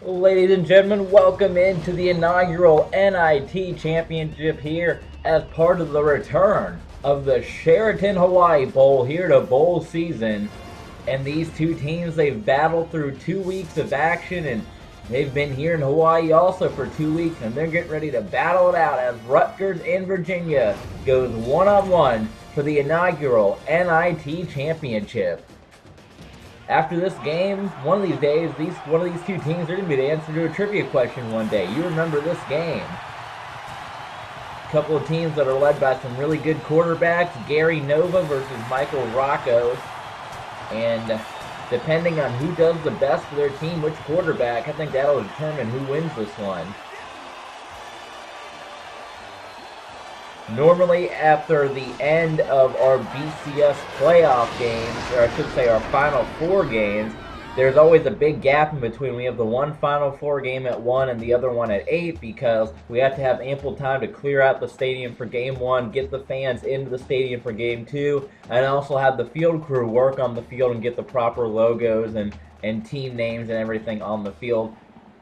Ladies and gentlemen, welcome into the inaugural NIT Championship here as part of the return of the Sheraton Hawaii Bowl here to bowl season. And these two teams, they've battled through 2 weeks of action, and they've been here in Hawaii also for 2 weeks, and they're getting ready to battle it out as Rutgers and Virginia goes one-on-one for the inaugural NIT Championship. After this game, one of these days, one of these two teams are going to be the answer to a trivia question one day. You remember this game. A couple of teams that are led by some really good quarterbacks, Gary Nova versus Michael Rocco. And depending on who does the best for their team, which quarterback, I think that'll determine who wins this one. Normally, after the end of our BCS Playoff games, or I should say our Final Four games, there's always a big gap in between. We have the one Final Four game at 1 and the other one at 8 because we have to have ample time to clear out the stadium for Game 1, get the fans into the stadium for Game 2, and also have the field crew work on the field and get the proper logos and team names and everything on the field.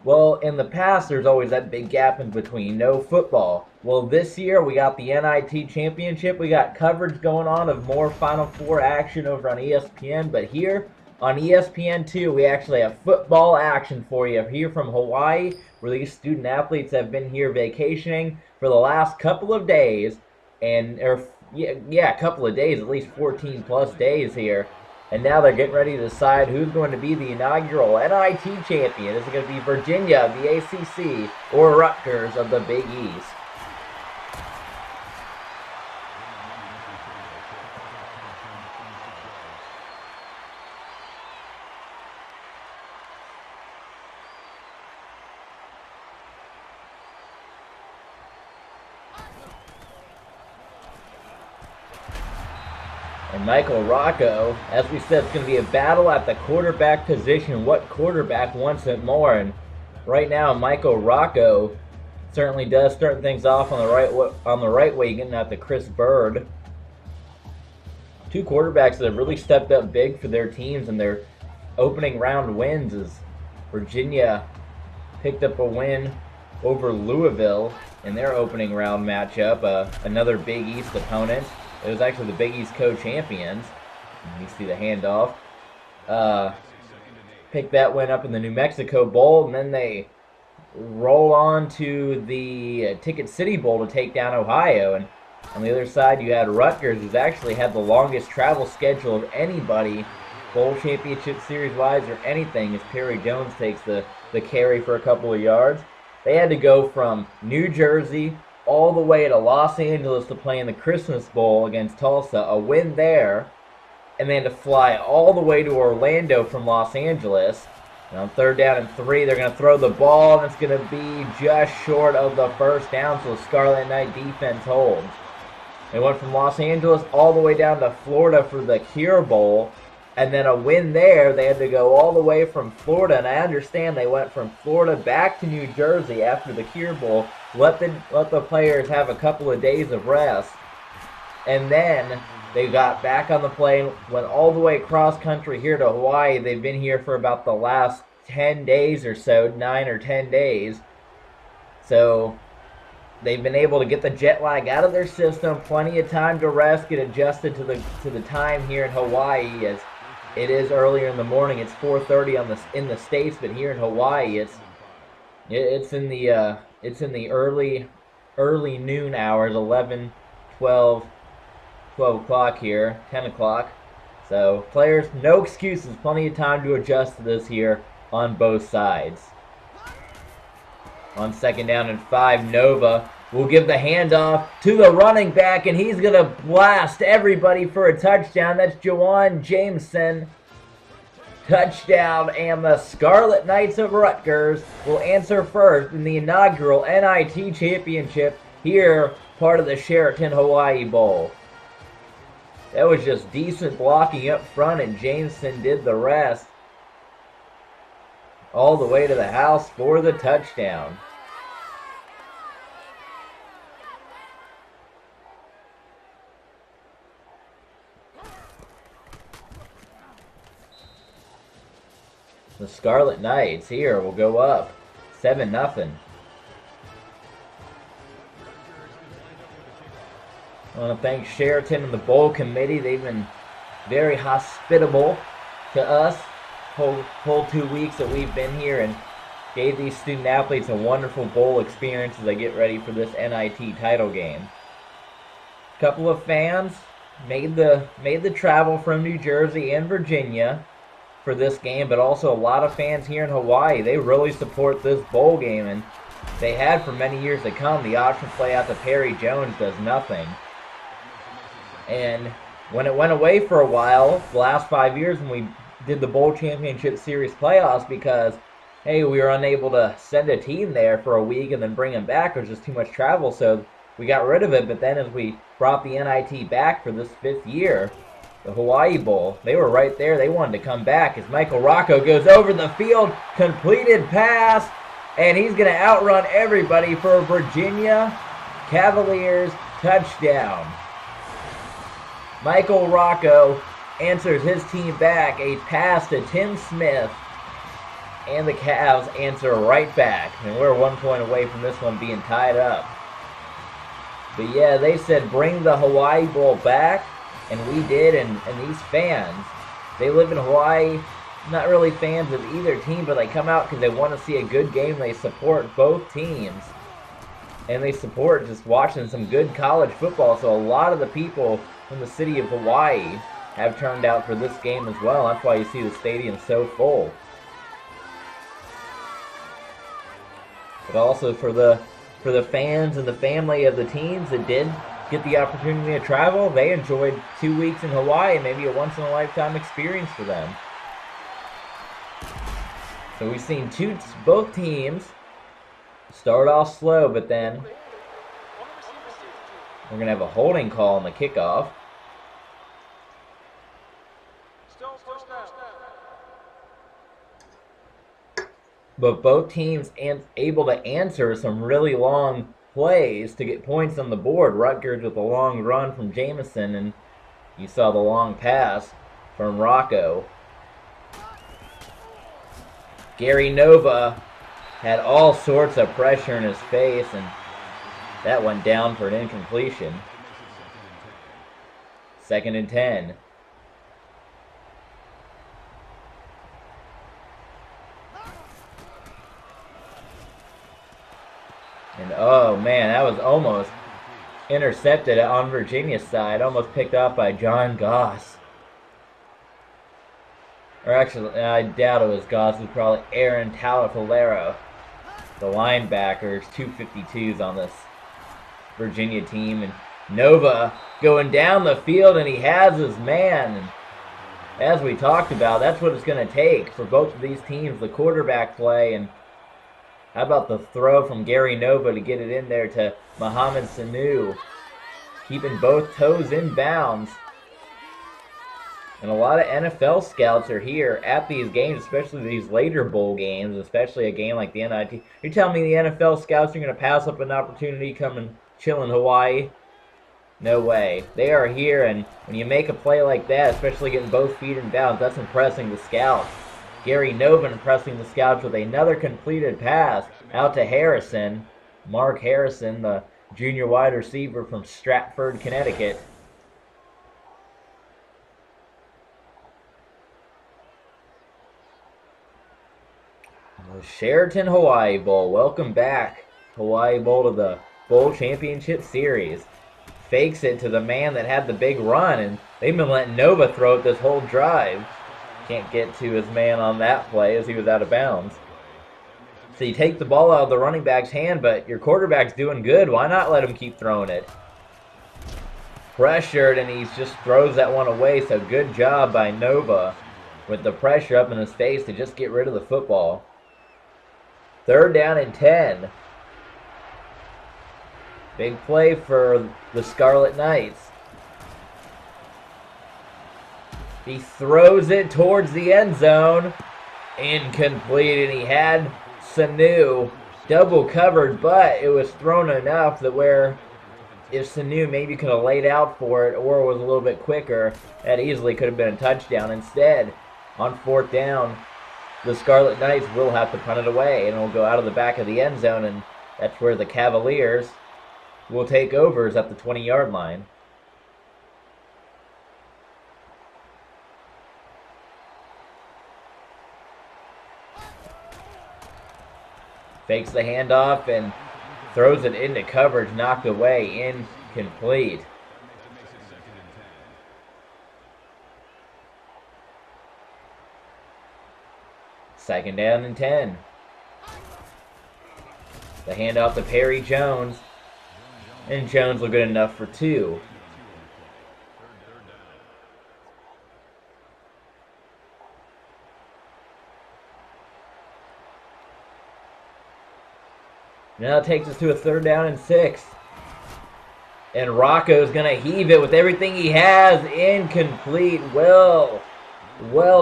Well, in the past, there's always that big gap in between. No football. Well, this year, we got the NIT Championship. We got coverage going on of more Final Four action over on ESPN. But here on ESPN2, we actually have football action for you here from Hawaii, where these student athletes have been here vacationing for the last couple of days. A couple of days, at least 14 plus days here. And now they're getting ready to decide who's going to be the inaugural NIT champion. Is it going to be Virginia of the ACC or Rutgers of the Big East? And Michael Rocco, as we said, it's going to be a battle at the quarterback position. What quarterback wants it more? And right now, Michael Rocco certainly does start things off on the right way, getting out to Chris Bird. Two quarterbacks that have really stepped up big for their teams and their opening round wins as Virginia picked up a win over Louisville in their opening round matchup, another Big East opponent. It was actually the Big East co-champions. You see the handoff. Picked that win up in the New Mexico Bowl, and then they roll on to the Ticket City Bowl to take down Ohio. And on the other side, you had Rutgers, who's actually had the longest travel schedule of anybody, bowl championship series-wise or anything, as Perry Jones takes the carry for a couple of yards. They had to go from New Jersey all the way to Los Angeles to play in the Christmas Bowl against Tulsa, a win there, and then to fly all the way to Orlando from Los Angeles. And on 3rd down and 3, they're going to throw the ball, and it's going to be just short of the first down, so the Scarlet Knight defense holds. They went from Los Angeles all the way down to Florida for the Cure Bowl, and then a win there. They had to go all the way from Florida, and I understand they went from Florida back to New Jersey after the Cure Bowl, let the players have a couple of days of rest, and then they got back on the plane, went all the way across country here to Hawaii. They've been here for about the last 10 days or so, 9 or 10 days. So they've been able to get the jet lag out of their system, plenty of time to rest, get adjusted to the time here in Hawaii, as it is earlier in the morning. It's 4:30 in the States, but here in Hawaii, it's in the early noon hours, 11, 12 o'clock here, 10 o'clock. So players, no excuses, plenty of time to adjust to this here on both sides. On 2nd down and 5, Nova will give the handoff to the running back, and he's going to blast everybody for a touchdown. That's Jawan Jameson. Touchdown, and the Scarlet Knights of Rutgers will answer first in the inaugural NIT Championship here, part of the Sheraton Hawaii Bowl. That was just decent blocking up front, and Jameson did the rest. All the way to the house for the touchdown. The Scarlet Knights here will go up 7-0. I want to thank Sheraton and the Bowl Committee. They've been very hospitable to us whole 2 weeks that we've been here, and gave these student athletes a wonderful bowl experience as they get ready for this NIT title game. A couple of fans made the travel from New Jersey and Virginia for this game, but also a lot of fans here in Hawaii. They really support this bowl game, and they had for many years to come. The option play out to Perry Jones does nothing. And when it went away for a while, the last 5 years when we did the Bowl Championship Series playoffs, because, hey, we were unable to send a team there for a week and then bring them back. It was just too much travel, so we got rid of it. But then as we brought the NIT back for this 5th year, the Hawaii Bowl, they were right there. They wanted to come back as Michael Rocco goes over the field, completed pass, and he's going to outrun everybody for a Virginia Cavaliers touchdown. Michael Rocco answers his team back, a pass to Tim Smith, and the Cavs answer right back. And we're 1 point away from this one being tied up. But yeah, they said bring the Hawaii Bowl back, and we did, and these fans, they live in Hawaii, not really fans of either team, but they come out because they want to see a good game. They support both teams, and they support just watching some good college football. So a lot of the people from the city of Hawaii have turned out for this game as well. That's why you see the stadium so full. But also for the fans and the family of the teams that did get the opportunity to travel, they enjoyed 2 weeks in Hawaii, maybe a once-in-a-lifetime experience for them. So we've seen both teams start off slow, but then we're going to have a holding call on the kickoff. But both teams able to answer some really long plays to get points on the board. Rutgers with a long run from Jamison, and you saw the long pass from Rocco. Gary Nova had all sorts of pressure in his face, and that went down for an incompletion. 2nd and 10. And oh man, that was almost intercepted on Virginia's side. Almost picked up by John Goss. Or actually, I doubt it was Goss. It was probably Aaron Talafalero. The linebackers, 252s on this Virginia team. And Nova going down the field, and he has his man. And as we talked about, that's what it's going to take for both of these teams, the quarterback play, and how about the throw from Gary Nova to get it in there to Mohamed Sanu, keeping both toes in bounds. And a lot of NFL scouts are here at these games, especially these later bowl games, especially a game like the NIT. You're telling me the NFL scouts are going to pass up an opportunity to come and chill in Hawaii? No way. They are here, and when you make a play like that, especially getting both feet in bounds, that's impressing the scouts. Gary Nova impressing the scouts with another completed pass out to Harrison. Mark Harrison, the junior wide receiver from Stratford, Connecticut. The Sheraton Hawaii Bowl. Welcome back, Hawaii Bowl, to the Bowl Championship Series. Fakes it to the man that had the big run, and they've been letting Nova throw it this whole drive. Can't get to his man on that play as he was out of bounds. So you take the ball out of the running back's hand, but your quarterback's doing good. Why not let him keep throwing it? Pressured, and he just throws that one away. So good job by Nova with the pressure up in his face to just get rid of the football. 3rd down and 10. Big play for the Scarlet Knights. He throws it towards the end zone. Incomplete, and he had Sanu double covered, but it was thrown enough that where if Sanu maybe could have laid out for it or was a little bit quicker, that easily could have been a touchdown. Instead, on 4th down, the Scarlet Knights will have to punt it away, and it'll go out of the back of the end zone, and that's where the Cavaliers will take overs at the 20-yard line. Fakes the handoff and throws it into coverage, knocked away, incomplete. Second down and 10. The handoff to Perry Jones, and Jones will get enough for 2. Now it takes us to a third down and 6. And Rocco's going to heave it with everything he has. Incomplete. Well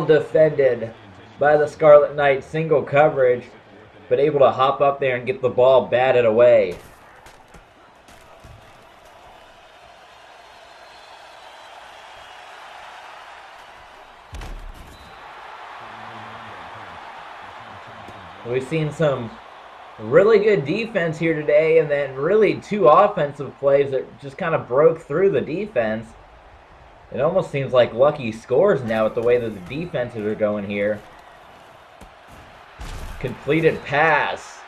defended by the Scarlet Knights. Single coverage, but able to hop up there and get the ball batted away. We've seen some really good defense here today, and then really 2 offensive plays that just kind of broke through the defense. It almost seems like lucky scores now with the way that the defenses are going here. Completed pass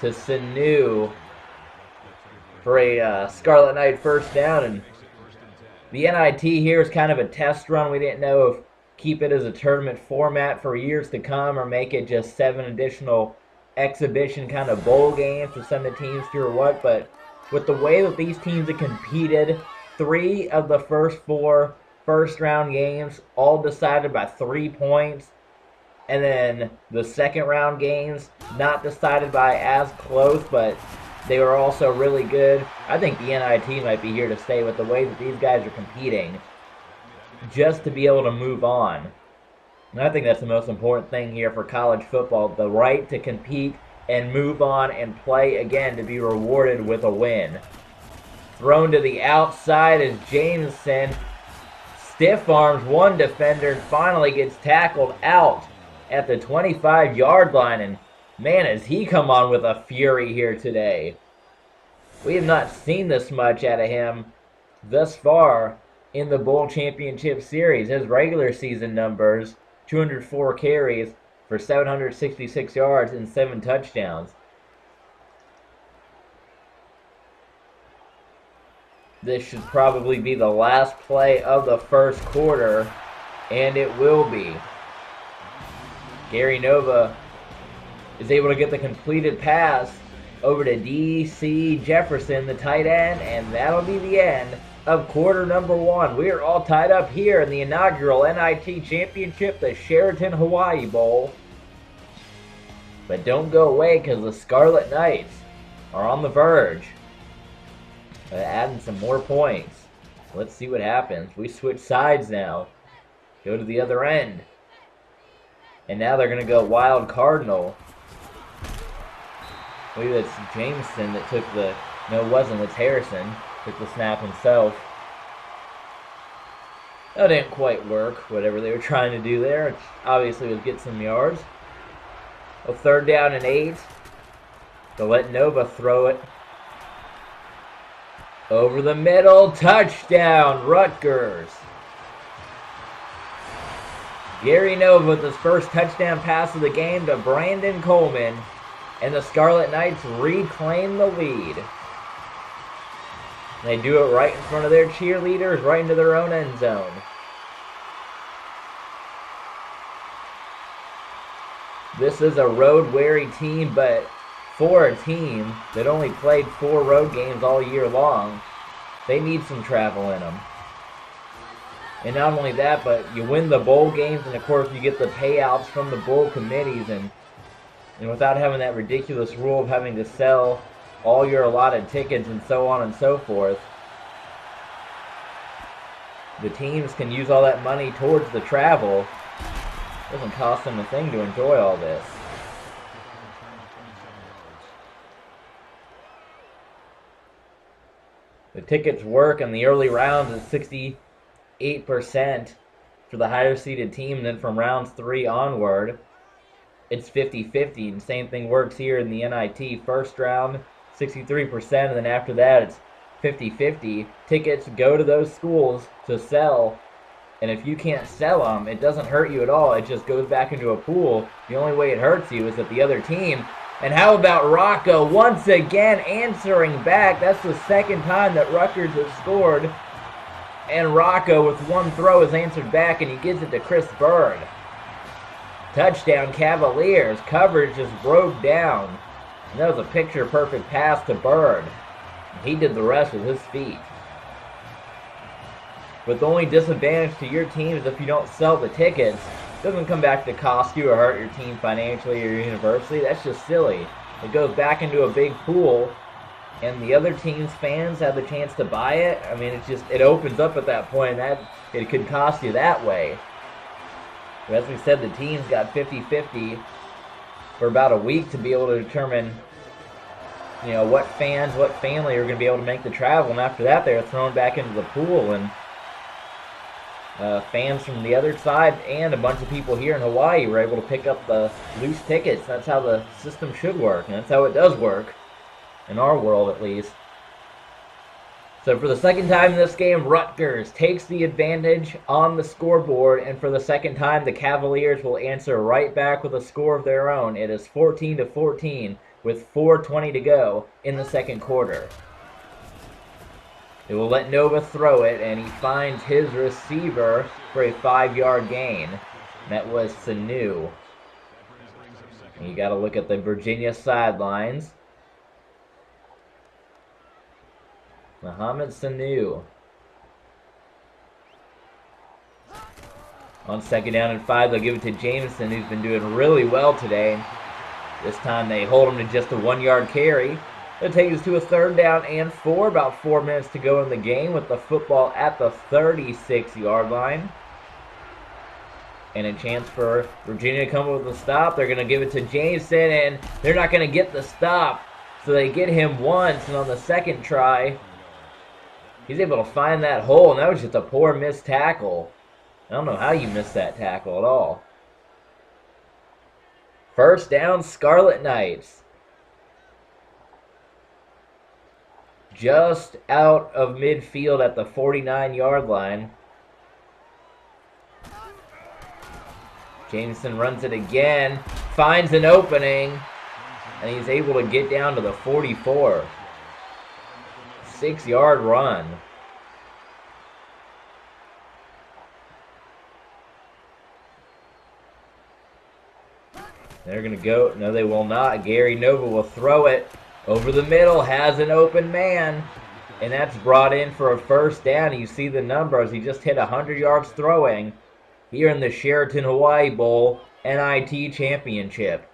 to Sanu for a Scarlet Knight first down, and the NIT here is kind of a test run. We didn't know if keep it as a tournament format for years to come or make it just 7 additional exhibition kind of bowl games to send the teams through or what, but with the way that these teams have competed, 3 of the first 4 first-round games all decided by 3 points, and then the second-round games not decided by as close, but they were also really good. I think the NIT might be here to stay with the way that these guys are competing just to be able to move on. And I think that's the most important thing here for college football, the right to compete and move on and play again to be rewarded with a win. Thrown to the outside as Jameson stiff arms one defender and finally gets tackled out at the 25-yard line. And man, has he come on with a fury here today. We have not seen this much out of him thus far in the Bowl Championship Series. His regular season numbers, 204 carries for 766 yards and 7 touchdowns. This should probably be the last play of the first quarter, and it will be. Gary Nova is able to get the completed pass over to D.C. Jefferson, the tight end, and that'll be the end of quarter number 1. We are all tied up here in the inaugural NIT Championship, the Sheraton Hawaii Bowl. But don't go away, because the Scarlet Knights are on the verge of adding some more points. Let's see what happens. We switch sides now. Go to the other end. And now they're going to go wild cardinal. I believe it's Jameson that took the... No, it wasn't. It's Harrison. Took the snap himself. That didn't quite work, whatever they were trying to do there. It obviously was get some yards. A third down and 8. They'll let Nova throw it. Over the middle. Touchdown, Rutgers. Gary Nova with his first touchdown pass of the game to Brandon Coleman. And the Scarlet Knights reclaim the lead. They do it right in front of their cheerleaders, right into their own end zone. This is a road-weary team, but for a team that only played 4 road games all year long, they need some travel in them. And not only that, but you win the bowl games, and of course you get the payouts from the bowl committees, and without having that ridiculous rule of having to sell all your allotted tickets and so on and so forth, the teams can use all that money towards the travel. It doesn't cost them a thing to enjoy all this. The tickets work in the early rounds at 68% for the higher seeded team, and then from rounds 3 onward, it's 50-50. And same thing works here in the NIT. First round, 63%, and then after that, it's 50-50. Tickets go to those schools to sell, and if you can't sell them, it doesn't hurt you at all. It just goes back into a pool. The only way it hurts you is that the other team. And how about Rocco once again answering back? That's the second time that Rutgers has scored. And Rocco with one throw has answered back, and he gives it to Chris Bird. Touchdown Cavaliers. Coverage just broke down. And that was a picture-perfect pass to Bird. He did the rest with his feet. But the only disadvantage to your team is if you don't sell the tickets, it doesn't come back to cost you or hurt your team financially or your university. That's just silly. It goes back into a big pool, and the other team's fans have the chance to buy it. I mean, it opens up at that point, and it could cost you that way. But as we said, the teams got 50-50 for about a week to be able to determine, what fans, what family are going to be able to make the travel. And after that, they're thrown back into the pool, and fans from the other side and a bunch of people here in Hawaii were able to pick up the loose tickets. That's how the system should work, and that's how it does work, in our world at least. So for the second time in this game, Rutgers takes the advantage on the scoreboard, and for the second time, the Cavaliers will answer right back with a score of their own. It is 14-14 with 4:20 to go in the second quarter. They will let Nova throw it, and he finds his receiver for a 5-yard gain. That was Sanu. And you got to look at the Virginia sidelines. Mohamed Sanu. On second down and 5, they'll give it to Jameson, who's been doing really well today. This time they hold him to just a 1-yard carry. It'll take us to a 3rd down and 4. About 4 minutes to go in the game with the football at the 36-yard line. And a chance for Virginia to come up with a stop. They're going to give it to Jameson, and they're not going to get the stop. So they get him once, and on the second try, he's able to find that hole, and that was just a poor missed tackle. I don't know how you missed that tackle at all. First down, Scarlet Knights. Just out of midfield at the 49-yard line. Jameson runs it again, finds an opening, and he's able to get down to the 44. 6-yard run. They're going to go. No, they will not. Gary Nova will throw it over the middle, has an open man, and that's brought in for a first down. You see the numbers. He just hit 100 yards throwing here in the Sheraton Hawaii Bowl NIT Championship.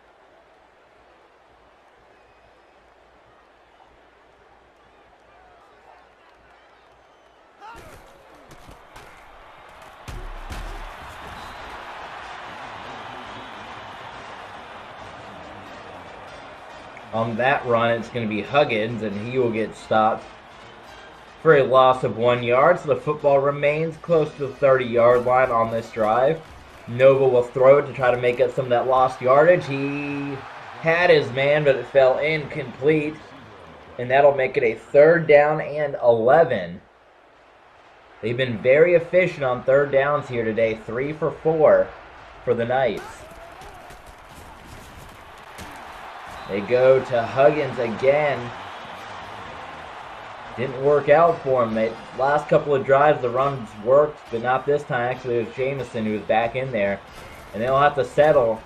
On that run, it's going to be Huggins, and he will get stopped for a loss of 1 yard. So the football remains close to the 30-yard line on this drive. Nova will throw it to try to make up some of that lost yardage. He had his man, but it fell incomplete. And that'll make it a 3rd down and 11. They've been very efficient on 3rd downs here today. 3 for 4 for the Knights. They go to Huggins again. Didn't work out for him. Last couple of drives, the runs worked, but not this time. Actually, it was Jameson who was back in there. And they'll have to settle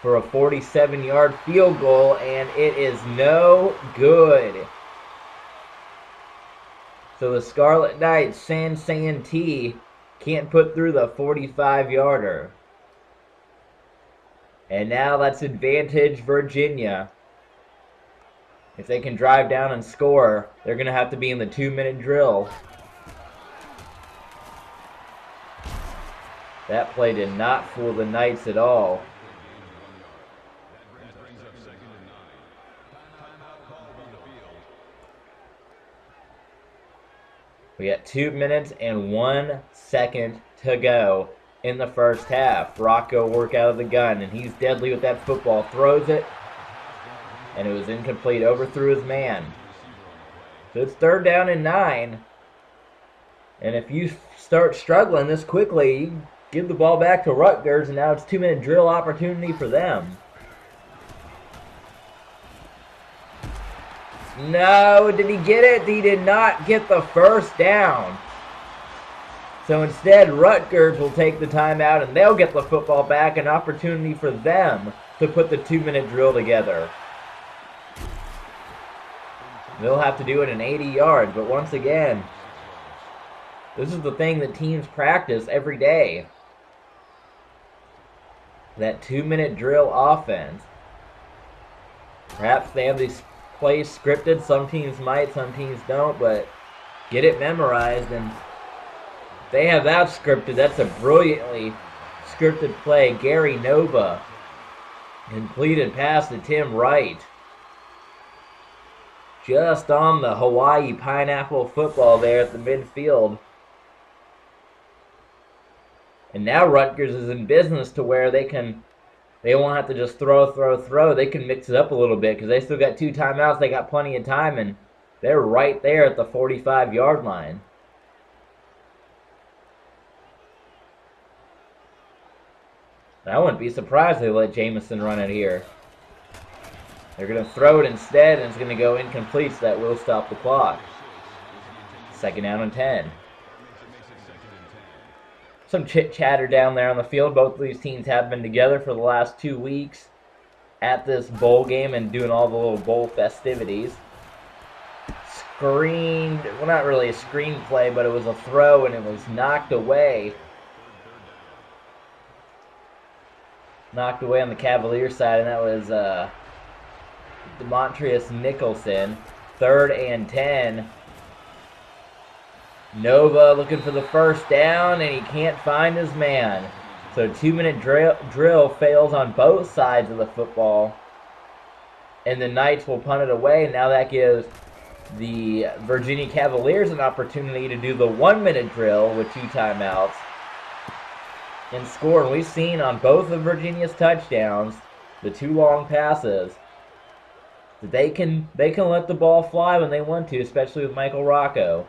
for a 47-yard field goal, and it is no good. So the Scarlet Knights, San T, can't put through the 45-yarder. And now that's advantage Virginia. If they can drive down and score, they're going to have to be in the 2-minute drill. That play did not fool the Knights at all. We got 2 minutes and 1 second to go in the first half. Rocco work out of the gun, and he's deadly with that football. Throws it, and it was incomplete. Overthrew his man. So it's 3rd down and 9. And if you start struggling this quickly, you give the ball back to Rutgers, and now it's 2-minute drill opportunity for them. No, did he get it? He did not get the first down. So instead, Rutgers will take the timeout, and they'll get the football back, an opportunity for them to put the 2-minute drill together. They'll have to do it in 80 yards, but once again, this is the thing that teams practice every day. That 2-minute drill offense. Perhaps they have these plays scripted. Some teams might, some teams don't, but get it memorized, and they have that scripted. That's a brilliantly scripted play. Gary Nova completed pass to Tim Wright. Just on the Hawaii pineapple football there at the midfield. And now Rutgers is in business to where they won't have to just throw. They can mix it up a little bit because they still got 2 timeouts. They got plenty of time, and they're right there at the 45-yard line. I wouldn't be surprised if they let Jamison run it here. They're going to throw it instead, and it's going to go incomplete, so that will stop the clock. 2nd down and 10. Some chit-chatter down there on the field. Both of these teams have been together for the last 2 weeks at this bowl game and doing all the little bowl festivities. Screened, well, not really a screen play, but it was a throw, and it was knocked away. Knocked away on the Cavalier side, and that was Demontrius Nicholson. 3rd and 10. Nova looking for the first down, and he can't find his man. So 2-minute drill fails on both sides of the football. And the Knights will punt it away. Now that gives the Virginia Cavaliers an opportunity to do the 1-minute drill with 2 timeouts and score. And we've seen on both of Virginia's touchdowns, the 2 long passes, that they can let the ball fly when they want to, especially with Michael Rocco.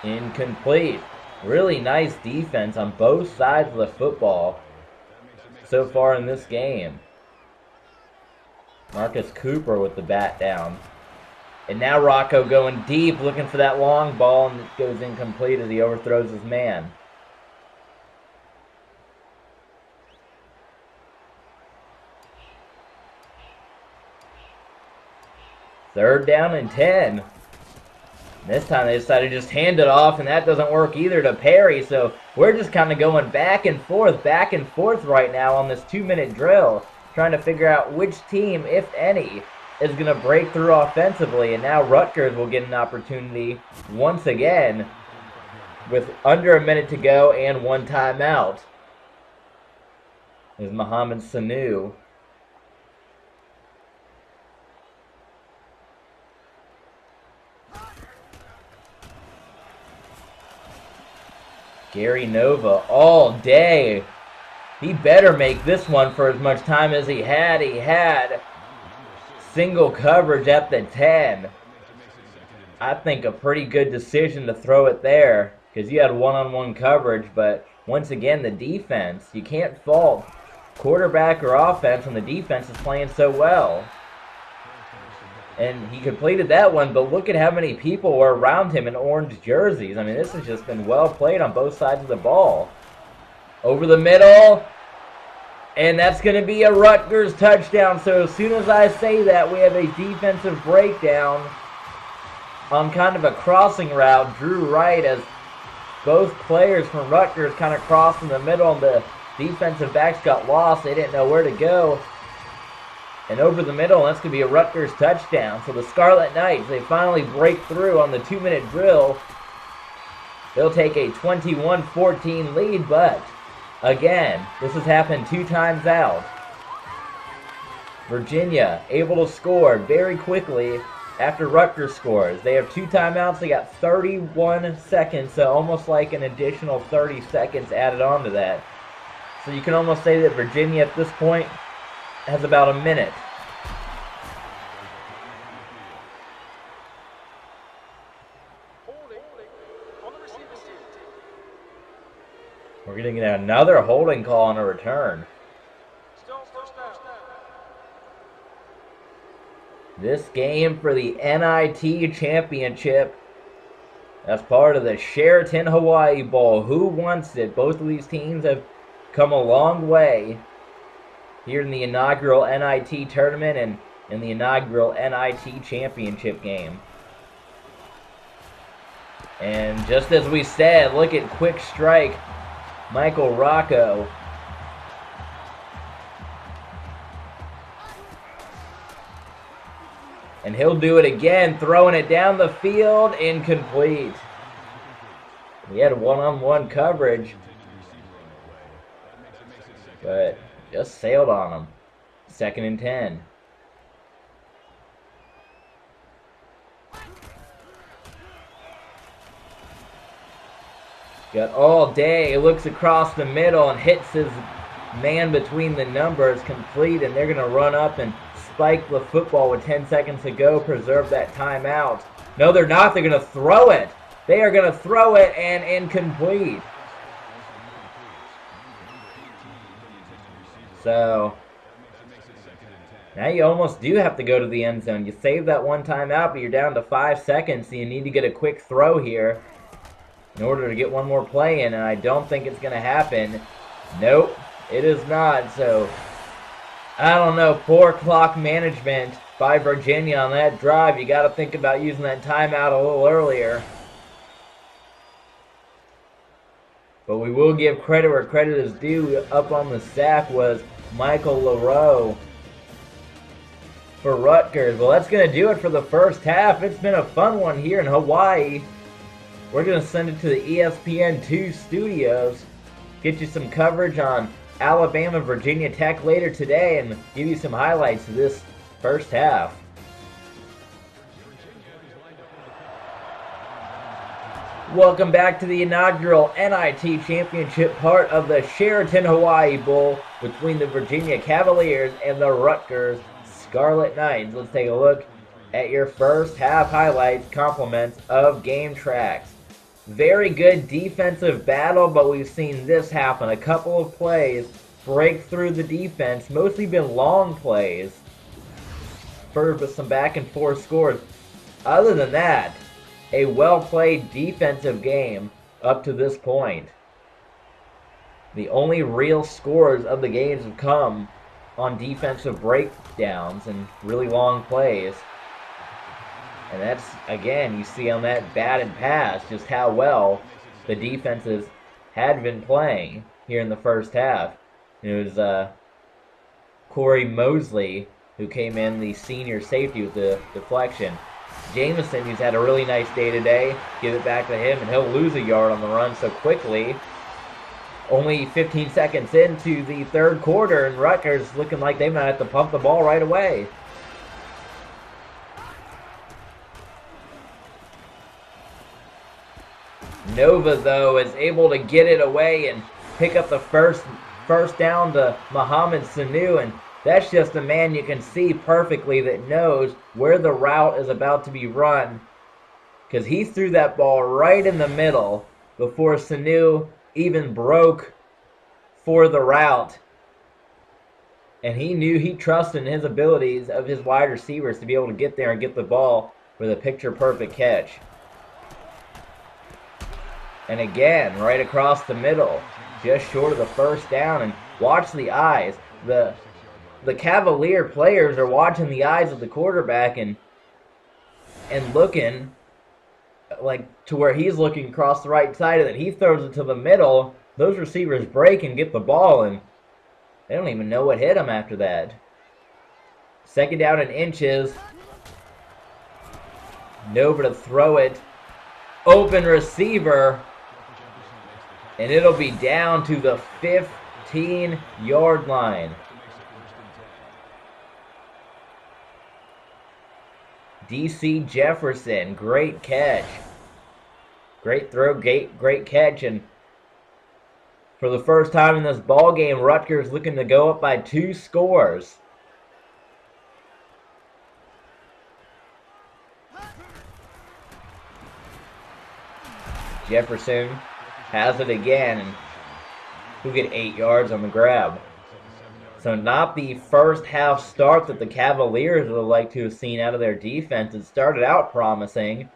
Incomplete. Really nice defense on both sides of the football so far in this game. Marcus Cooper with the bat down. And now Rocco going deep, looking for that long ball, and it goes incomplete as he overthrows his man. Third down and 10. This time they decided to just hand it off, and that doesn't work either to Perry. So we're just kind of going back and forth right now on this 2-minute drill, trying to figure out which team, if any, is going to break through offensively. And now Rutgers will get an opportunity once again with under a minute to go and 1 timeout. Is Mohamed Sanu. Gary Nova all day. He better make this one for as much time as he had. He had single coverage at the 10. I think a pretty good decision to throw it there because you had one-on-one coverage, but once again, the defense, you can't fault quarterback or offense when the defense is playing so well. And he completed that one, but look at how many people were around him in orange jerseys. I mean, this has just been well played on both sides of the ball. Over the middle, and that's going to be a Rutgers touchdown. So as soon as I say that, we have a defensive breakdown on kind of a crossing route. Drew Wright, as both players from Rutgers kind of crossed in the middle, and the defensive backs got lost. They didn't know where to go. And over the middle, that's going to be a Rutgers touchdown. So the Scarlet Knights, they finally break through on the 2-minute drill. They'll take a 21-14 lead, but again, this has happened 2 times out. Virginia able to score very quickly after Rutgers scores. They have 2 timeouts. They got 31 seconds, so almost like an additional 30 seconds added on to that. So you can almost say that Virginia at this point has about a minute. We're getting another holding call on a return. This game for the NIT championship as part of the Sheraton Hawaii Bowl. Who wants it? Both of these teams have come a long way here in the inaugural NIT tournament and in the inaugural NIT championship game. And just as we said, look at quick strike Michael Rocco. And he'll do it again, throwing it down the field, incomplete. He had one-on-one coverage, but just sailed on him. 2nd and 10. Got all day, looks across the middle and hits his man between the numbers, complete, and they're going to run up and spike the football with 10 seconds to go, preserve that timeout. No, they're not. They're going to throw it. They are going to throw it, and incomplete. So now you almost do have to go to the end zone. You save that one timeout, but you're down to 5 seconds, so you need to get a quick throw here in order to get one more play in, and I don't think it's going to happen. Nope, it is not. So I don't know, poor clock management by Virginia on that drive. You got to think about using that timeout a little earlier. But we will give credit where credit is due. Up on the sack was Michael LaRoe for Rutgers. Well, that's going to do it for the first half. It's been a fun one here in Hawaii. We're going to send it to the ESPN2 studios, get you some coverage on Alabama, Virginia Tech later today, and give you some highlights of this first half. Welcome back to the inaugural NIT Championship, part of the Sheraton Hawaii Bowl between the Virginia Cavaliers and the Rutgers Scarlet Knights. Let's take a look at your first half highlights, compliments of Game Tracks. Very good defensive battle, but we've seen this happen. A couple of plays break through the defense, mostly been long plays, spurred with some back and forth scores. Other than that, a well-played defensive game up to this point. The only real scores of the games have come on defensive breakdowns and really long plays. And that's, again, you see on that batted pass just how well the defenses had been playing here in the first half. It was Corey Mosley who came in, the senior safety, with the deflection. Jameson, who's had a really nice day today, give it back to him, and he'll lose a yard on the run so quickly. Only 15 seconds into the third quarter, and Rutgers looking like they might have to pump the ball right away. Nova, though, is able to get it away and pick up the first down to Muhammad Sanu, and that's just a man you can see perfectly that knows where the route is about to be run, because he threw that ball right in the middle before Sanu even broke for the route. And he knew, he trusted in his abilities of his wide receivers to be able to get there and get the ball with a picture-perfect catch. And again, right across the middle, just short of the first down. And watch the eyes. The Cavalier players are watching the eyes of the quarterback and looking like to where he's looking across the right side, and then he throws it to the middle. Those receivers break and get the ball, and they don't even know what hit them after that. 2nd down and inches. Nova to throw it. Open receiver. And it'll be down to the 15-yard line. DC Jefferson, great catch. Great throw, great catch, and for the first time in this ball game, Rutgers looking to go up by 2 scores. Jefferson has it again, and he'll get 8 yards on the grab. So not the first half start that the Cavaliers would have liked to have seen out of their defense. It started out promising.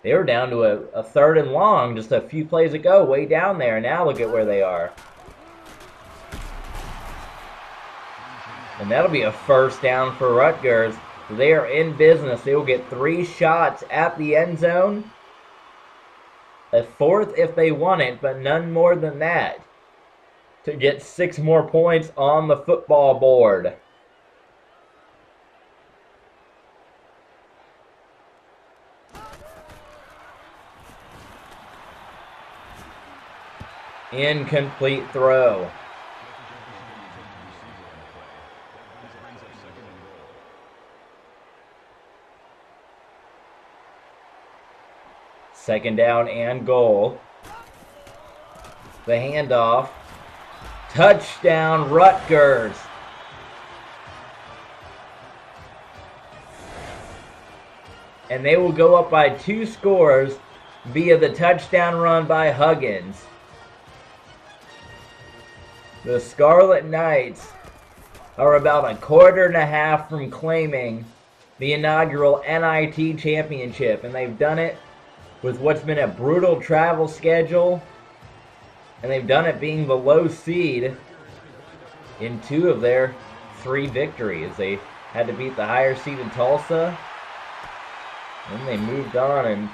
They were down to a 3rd and long just a few plays ago, way down there. Now look at where they are. And that'll be a first down for Rutgers. They are in business. They will get 3 shots at the end zone. A 4th if they want it, but none more than that, to get 6 more points on the football board. Incomplete throw. Second down and goal. The handoff. Touchdown, Rutgers. And they will go up by 2 scores via the touchdown run by Huggins. The Scarlet Knights are about a quarter and a half from claiming the inaugural NIT championship, and they've done it with what's been a brutal travel schedule, and they've done it being the low seed in 2 of their 3 victories. They had to beat the higher seeded Tulsa, and they moved on, and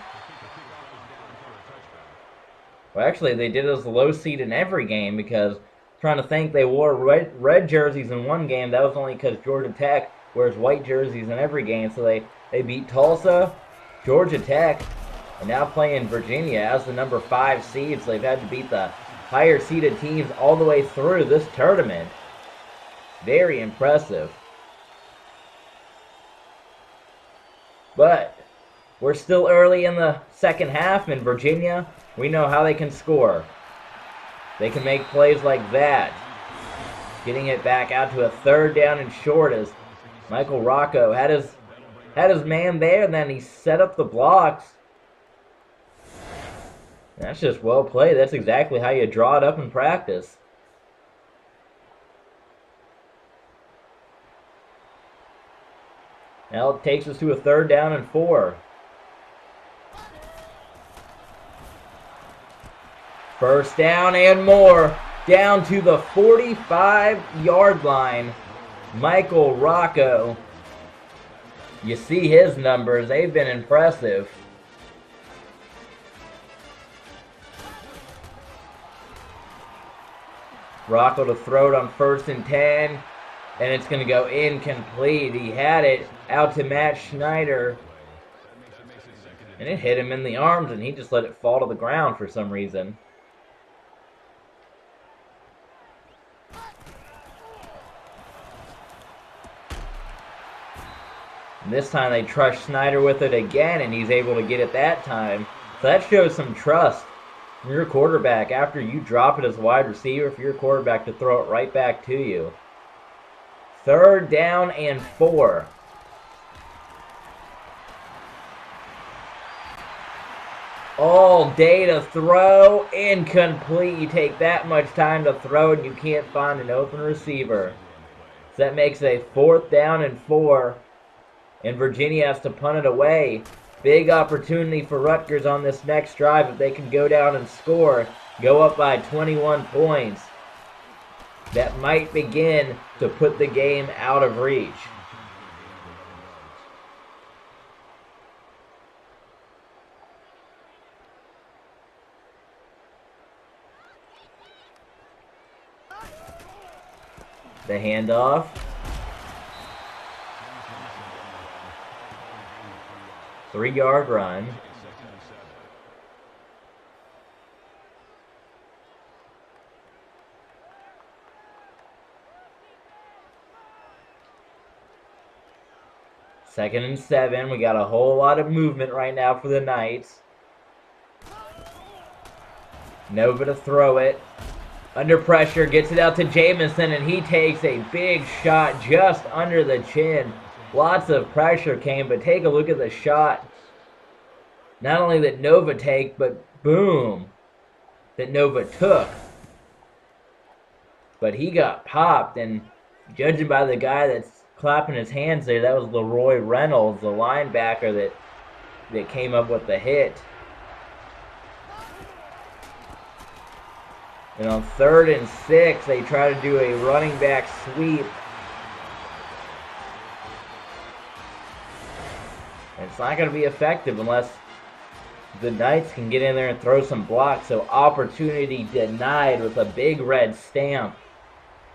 well, actually they did it as the low seed in every game, because trying to think, they wore red jerseys in one game. That was only because Georgia Tech wears white jerseys in every game. So they beat Tulsa, Georgia Tech, and now playing Virginia as the number 5 seed. So they've had to beat the higher seeded teams all the way through this tournament. Very impressive. But we're still early in the second half in Virginia. We know how they can score. They can make plays like that. Getting it back out to a 3rd down and short as Michael Rocco had his man there, and then he set up the blocks. That's just well played. That's exactly how you draw it up in practice. Now it takes us to a 3rd down and 4. First down and more. Down to the 45-yard line. Michael Rocco. You see his numbers. They've been impressive. Rocco to throw it on 1st and 10. And it's going to go incomplete. He had it out to Matt Schneider. And it hit him in the arms, and he just let it fall to the ground for some reason. And this time they trust Schneider with it again, and he's able to get it that time. So that shows some trust from your quarterback after you drop it as a wide receiver for your quarterback to throw it right back to you. 3rd down and 4. All day to throw. Incomplete. You take that much time to throw and you can't find an open receiver. So that makes it a 4th down and 4. And Virginia has to punt it away. Big opportunity for Rutgers on this next drive if they can go down and score. Go up by 21 points. That might begin to put the game out of reach. The handoff. Three-yard run. 2nd and 7. We got a whole lot of movement right now for the Knights. Nova to throw it. Under pressure, gets it out to Jamison, and he takes a big shot just under the chin. Lots of pressure came, but take a look at the shot. Not only that Nova take, but boom, that Nova took. But he got popped, and judging by the guy that's clapping his hands there, that was Leroy Reynolds, the linebacker that came up with the hit. And on 3rd and 6, they try to do a running back sweep. And it's not going to be effective unless the Knights can get in there and throw some blocks. So opportunity denied with a big red stamp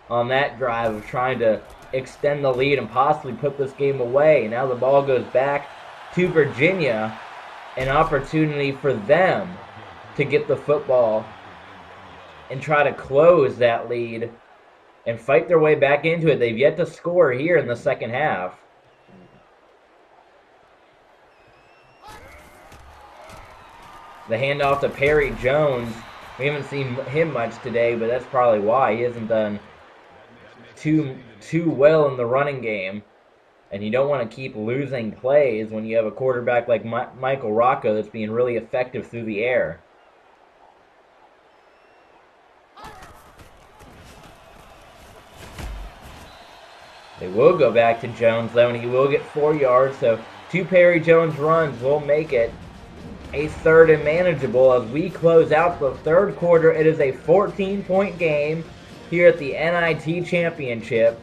on that drive of trying to extend the lead and possibly put this game away. Now the ball goes back to Virginia. An opportunity for them to get the football and try to close that lead and fight their way back into it. They've yet to score here in the second half. The handoff to Perry Jones. We haven't seen him much today, but that's probably why. He hasn't done too well in the running game. And you don't want to keep losing plays when you have a quarterback like Michael Rocco that's being really effective through the air. They will go back to Jones, though, and he will get 4 yards. So 2 Perry Jones runs will make it a 3rd and manageable as we close out the 3rd quarter. It is a 14-point game here at the NIT Championship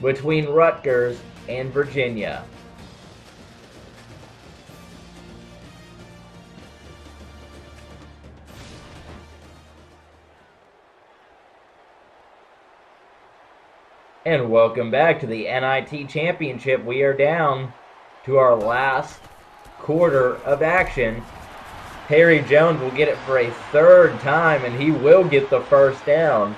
between Rutgers and Virginia. And welcome back to the NIT Championship. We are down to our last quarter of action. Perry Jones will get it for a 3rd time, and he will get the 1st down.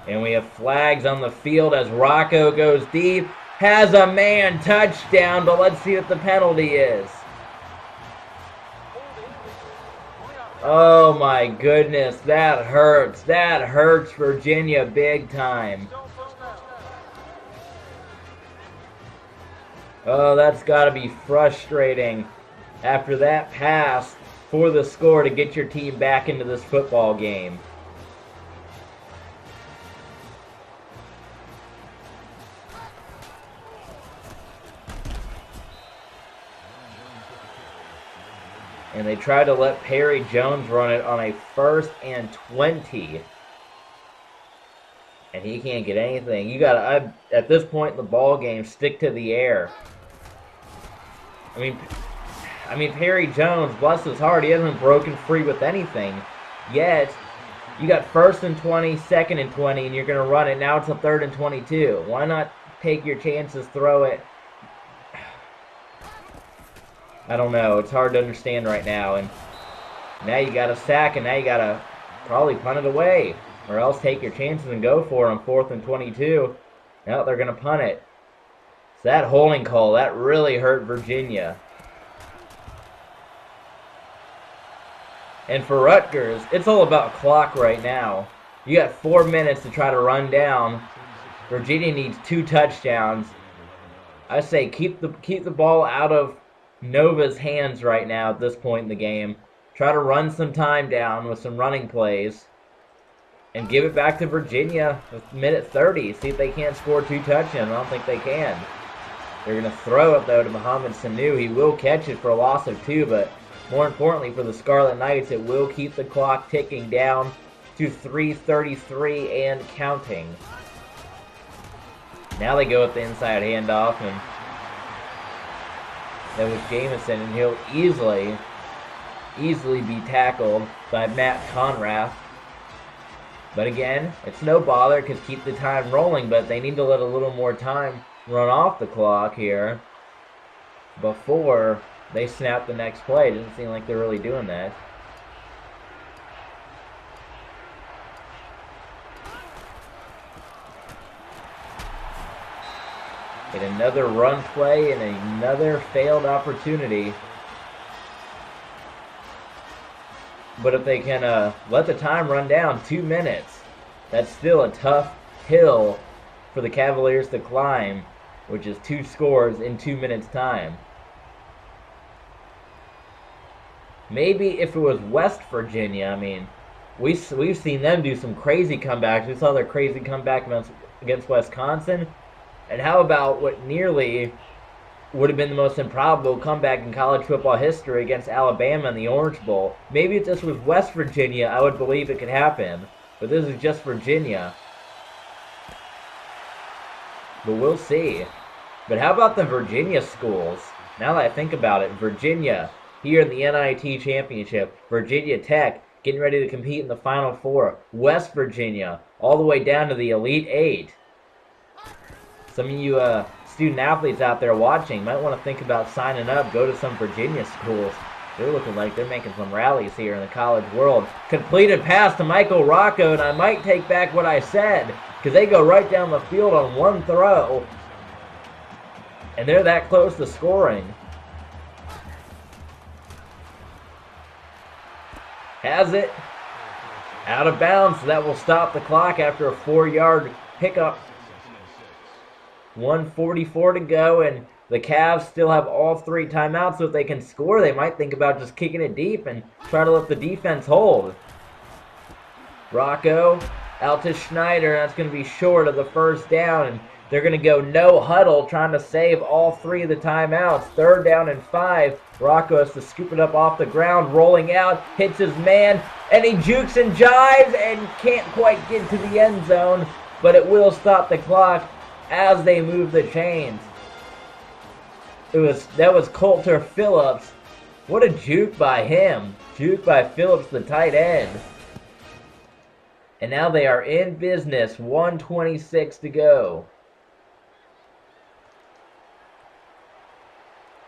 And we have flags on the field as Rocco goes deep. Has a man touchdown, but let's see what the penalty is. Oh my goodness, that hurts. That hurts Virginia big time. Oh, that's got to be frustrating after that pass for the score to get your team back into this football game. And they try to let Perry Jones run it on a 1st and 20. And he can't get anything. You got to, at this point in the ball game, stick to the air. I mean, Perry Jones, bless his heart, he hasn't broken free with anything yet. You got 1st and 20, 2nd and 20, and you're going to run it. Now it's a 3rd and 22. Why not take your chances, throw it? I don't know. It's hard to understand right now. And now you got to sack, and now you got to probably punt it away. Or else take your chances and go for it on 4th and 22. Now they're going to punt it. So that holding call, that really hurt Virginia. And for Rutgers, it's all about clock right now. You got 4 minutes to try to run down. Virginia needs 2 touchdowns. I say keep the ball out of Nova's hands right now at this point in the game. Try to run some time down with some running plays. And give it back to Virginia with minute 30. See if they can't score 2 touchdowns. I don't think they can. They're going to throw it, though, to Muhammad Sanu. He will catch it for a loss of 2, but more importantly for the Scarlet Knights, it will keep the clock ticking down to 3:33 and counting. Now they go with the inside handoff, and that was Jamison, and he'll easily be tackled by Matt Conrath. But again, it's no bother because keep the time rolling, but they need to let a little more time run off the clock here before they snap the next play. It doesn't seem like they're really doing that. And another run play and another failed opportunity. But if they can let the time run down, 2 minutes, that's still a tough hill for the Cavaliers to climb, which is 2 scores in 2 minutes time. Maybe if it was West Virginia, I mean, we've seen them do some crazy comebacks. We saw their crazy comeback against Wisconsin. And how about what nearly would have been the most improbable comeback in college football history against Alabama in the Orange Bowl? Maybe if this was West Virginia, I would believe it could happen. But this is just Virginia. But we'll see. But how about the Virginia schools? Now that I think about it, Virginia here in the NIT championship. Virginia Tech getting ready to compete in the Final Four. West Virginia all the way down to the Elite Eight. Some of you student athletes out there watching might want to think about signing up, go to some Virginia schools. They're looking like they're making some rallies here in the college world. Completed pass to Michael Rocco, and I might take back what I said, because they go right down the field on one throw. And they're that close to scoring. Has it. Out of bounds, so that will stop the clock after a 4-yard pickup. 1:44 to go, and the Cavs still have all 3 timeouts, so if they can score, they might think about just kicking it deep and try to let the defense hold. Rocco out to Schneider, and that's going to be short of the first down, and they're going to go no huddle, trying to save all 3 of the timeouts. 3rd down and 5. Rocco has to scoop it up off the ground, rolling out, hits his man, and he jukes and jives and can't quite get to the end zone, but it will stop the clock as they move the chains. That was Coulter Phillips. What a juke by him. Juke by Phillips, the tight end. And now they are in business. 1:26 to go.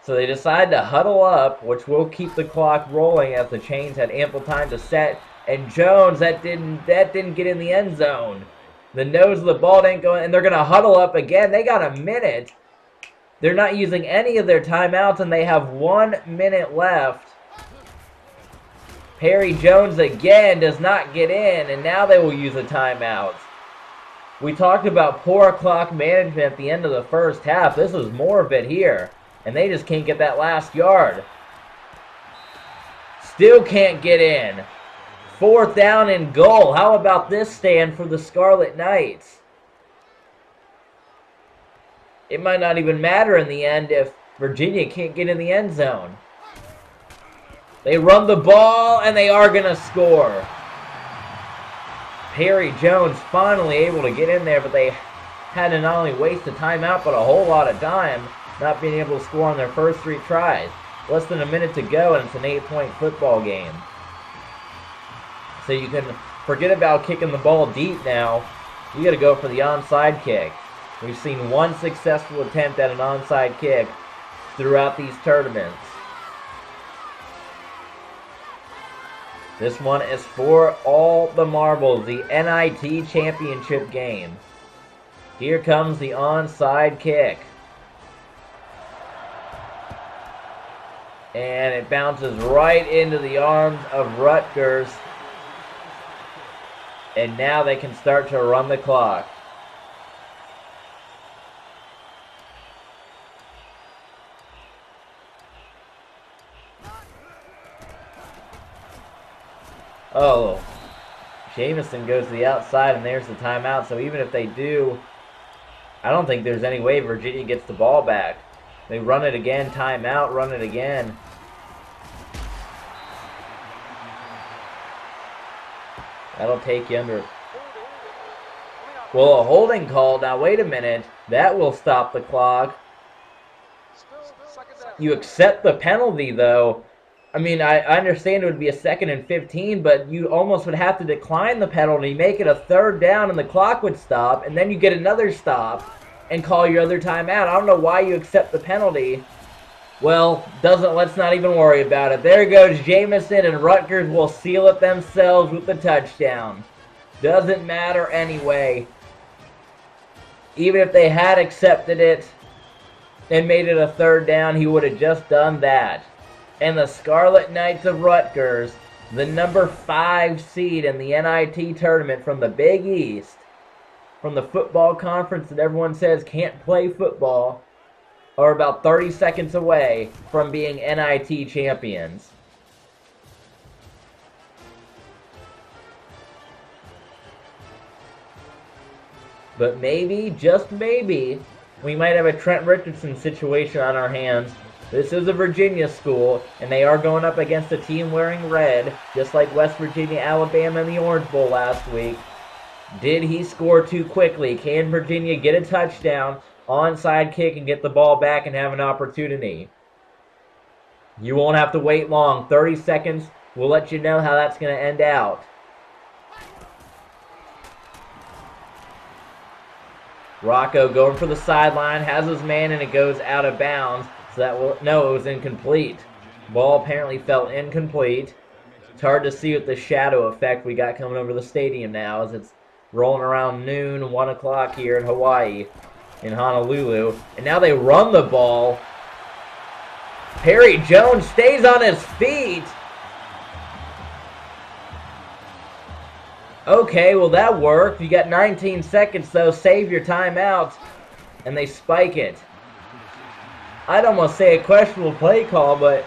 So they decide to huddle up, which will keep the clock rolling as the chains had ample time to set. And Jones, that didn't get in the end zone. The nose of the ball didn't go in, and they're going to huddle up again. They got a minute. They're not using any of their timeouts, and they have 1 minute left. Perry Jones again does not get in, and now they will use a timeout. We talked about poor clock management at the end of the first half. This is more of it here, and they just can't get that last yard. Still can't get in. 4th down and goal. How about this stand for the Scarlet Knights? It might not even matter in the end if Virginia can't get in the end zone. They run the ball, and they are going to score. Perry Jones finally able to get in there, but they had to not only waste a timeout, but a whole lot of time not being able to score on their first 3 tries. Less than a minute to go, and it's an 8-point football game. So you can forget about kicking the ball deep now. You got to go for the onside kick. We've seen 1 successful attempt at an onside kick throughout these tournaments. This one is for all the marbles, the NIT championship game. Here comes the onside kick. And it bounces right into the arms of Rutgers. And now they can start to run the clock. Oh, Jamison goes to the outside, and there's the timeout. So even if they do, I don't think there's any way Virginia gets the ball back. They run it again, timeout, run it again. That'll take you under. Well, a holding call. Now, wait a minute. That will stop the clock. You accept the penalty, though. I mean, I understand it would be a 2nd and 15, but you almost would have to decline the penalty, make it a 3rd down, and the clock would stop, and then you get another stop and call your other timeout. I don't know why you accept the penalty Well, let's not even worry about it. There goes Jamison, and Rutgers will seal it themselves with the touchdown. Doesn't matter anyway. Even if they had accepted it and made it a third down, he would have just done that. And the Scarlet Knights of Rutgers, the number 5 seed in the NIT tournament from the Big East, from the football conference that everyone says can't play football, are about 30 seconds away from being NIT champions. But maybe, just maybe, we might have a Trent Richardson situation on our hands. This is a Virginia school, and they are going up against a team wearing red, just like West Virginia, Alabama, and the Orange Bowl last week. Did he score too quickly? Can Virginia get a touchdown, onside kick, and get the ball back and have an opportunity? You won't have to wait long. 30 seconds. We'll let you know how that's going to end out. Rocco going for the sideline, has his man, and it goes out of bounds. So that will, no, it was incomplete. Ball apparently fell incomplete. It's hard to see with the shadow effect we got coming over the stadium now as it's rolling around noon, 1 o'clock here in Hawaii, in Honolulu. And now they run the ball. Perry Jones stays on his feet. Okay, well that worked. You got 19 seconds though. Save your timeout. And they spike it. I'd almost say a questionable play call, but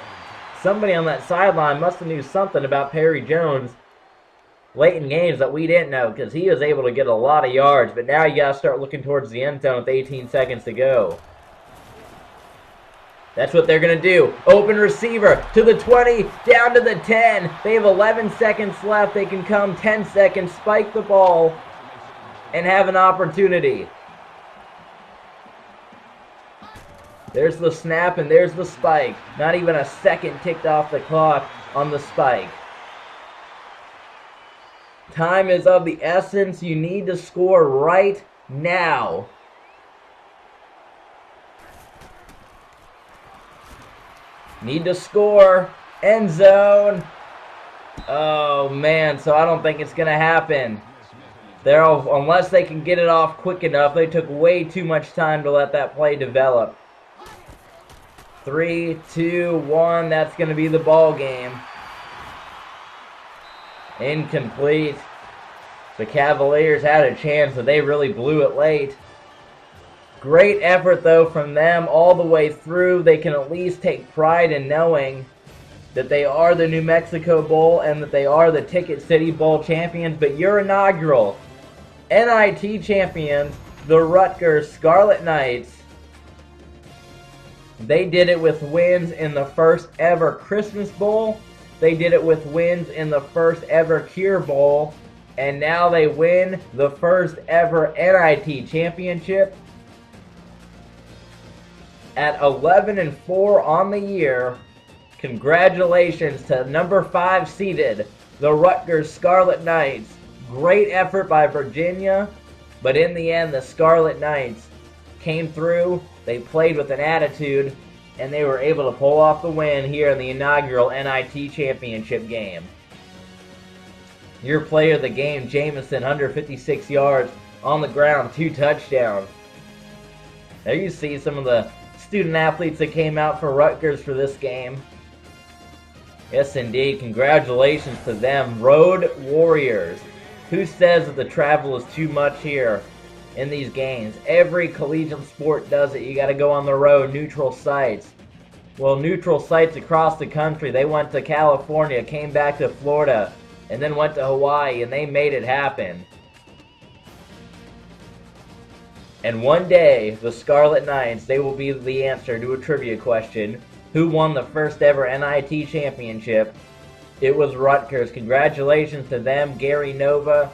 somebody on that sideline must have knew something about Perry Jones late in games that we didn't know, because he was able to get a lot of yards. But now you got to start looking towards the end zone with 18 seconds to go. That's what they're going to do. Open receiver to the 20, down to the 10. They have 11 seconds left. They can come 10 seconds, spike the ball, and have an opportunity. There's the snap, and there's the spike. Not even a second ticked off the clock on the spike. Time is of the essence. You need to score right now. Need to score. End zone. Oh, man. So I don't think it's going to happen. Unless they can get it off quick enough. They took way too much time to let that play develop. 3, 2, 1. That's going to be the ball game. Incomplete. The Cavaliers had a chance, but they really blew it late. Great effort, though, from them all the way through. They can at least take pride in knowing that they are the New Mexico Bowl and that they are the Ticket City Bowl champions. But your inaugural NIT champions, the Rutgers Scarlet Knights, they did it with wins in the first ever Christmas Bowl. They did it with wins in the first ever Cure Bowl. And now they win the first ever NIT championship. At 11-4 on the year, congratulations to number 5 seeded, the Rutgers Scarlet Knights. Great effort by Virginia, but in the end, the Scarlet Knights came through. They played with an attitude, and they were able to pull off the win here in the inaugural NIT championship game. Your player of the game, Jamison, 156 yards on the ground, 2 touchdowns. There you see some of the student athletes that came out for Rutgers for this game. Yes, indeed. Congratulations to them. Road Warriors. Who says that the travel is too much here in these games? Every collegiate sport does it. You got to go on the road, neutral sites. Well, neutral sites across the country. They went to California, came back to Florida, and then went to Hawaii, and they made it happen. And one day, the Scarlet Knights, they will be the answer to a trivia question. Who won the first ever NIT championship? It was Rutgers. Congratulations to them, Gary Nova,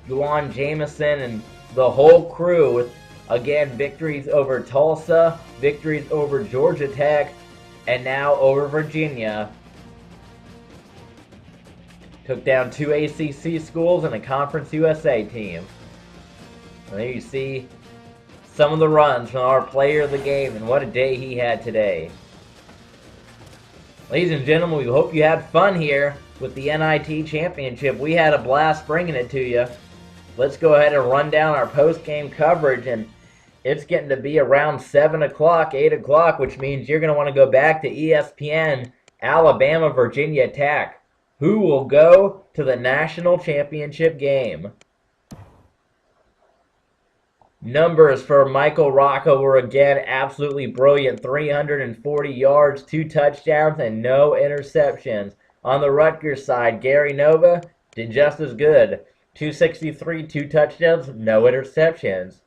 Juwan Jamison, and the whole crew with, again, victories over Tulsa, victories over Georgia Tech, and now over Virginia. Took down 2 ACC schools and a Conference USA team. And there you see some of the runs from our player of the game, and what a day he had today. Ladies and gentlemen, we hope you had fun here with the NIT Championship. We had a blast bringing it to you. Let's go ahead and run down our post-game coverage, and it's getting to be around 7 o'clock, 8 o'clock, which means you're going to want to go back to ESPN, Alabama, Virginia Tech. Who will go to the national championship game? Numbers for Michael Rocco were again absolutely brilliant. 340 yards, 2 touchdowns, and no interceptions. On the Rutgers side, Gary Nova did just as good. 263, 2 touchdowns, no interceptions.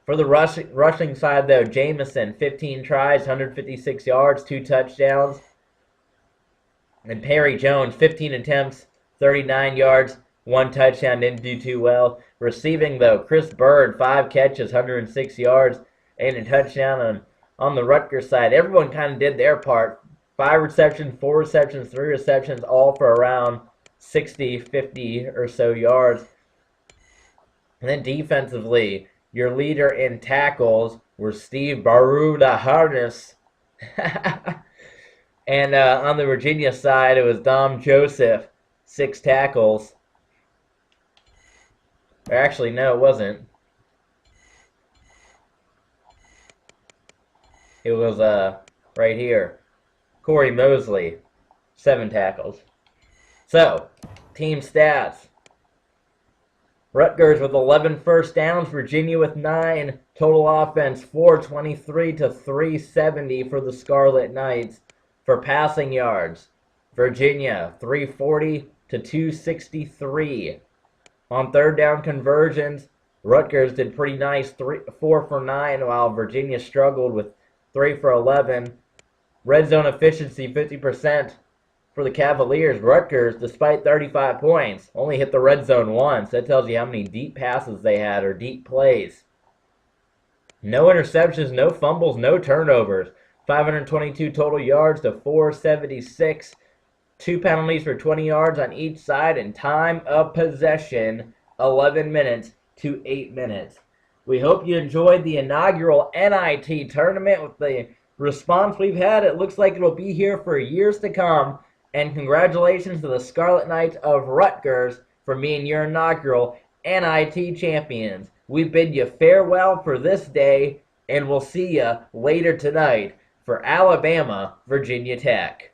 For the rushing side, though, Jamison, 15 tries, 156 yards, 2 touchdowns. And Perry Jones, 15 attempts, 39 yards, 1 touchdown, didn't do too well. Receiving, though, Chris Bird, 5 catches, 106 yards, and a touchdown. On the Rutgers side, everyone kind of did their part. 5 receptions, 4 receptions, 3 receptions, all for around 60, 50 or so yards. And then defensively, your leader in tackles were Steve Baruda Harness. And on the Virginia side, it was Dom Joseph, 6 tackles. Or actually, no, it wasn't. It was right here. Corey Mosley, 7 tackles. So, team stats. Rutgers with 11 first downs, Virginia with 9. Total offense, 423 to 370 for the Scarlet Knights. For passing yards, Virginia, 340 to 263. On third down conversions, Rutgers did pretty nice, 4 for 9, while Virginia struggled with 3 for 11. Red zone efficiency, 50% for the Cavaliers. Rutgers, despite 35 points, only hit the red zone once. That tells you how many deep passes they had, or deep plays. No interceptions, no fumbles, no turnovers. 522 total yards to 476. 2 penalties for 20 yards on each side, and time of possession, 11 minutes to 8 minutes. We hope you enjoyed the inaugural NIT tournament. With the response we've had, it looks like it'll be here for years to come. And congratulations to the Scarlet Knights of Rutgers for being your inaugural NIT champions. We bid you farewell for this day, and we'll see you later tonight for Alabama, Virginia Tech.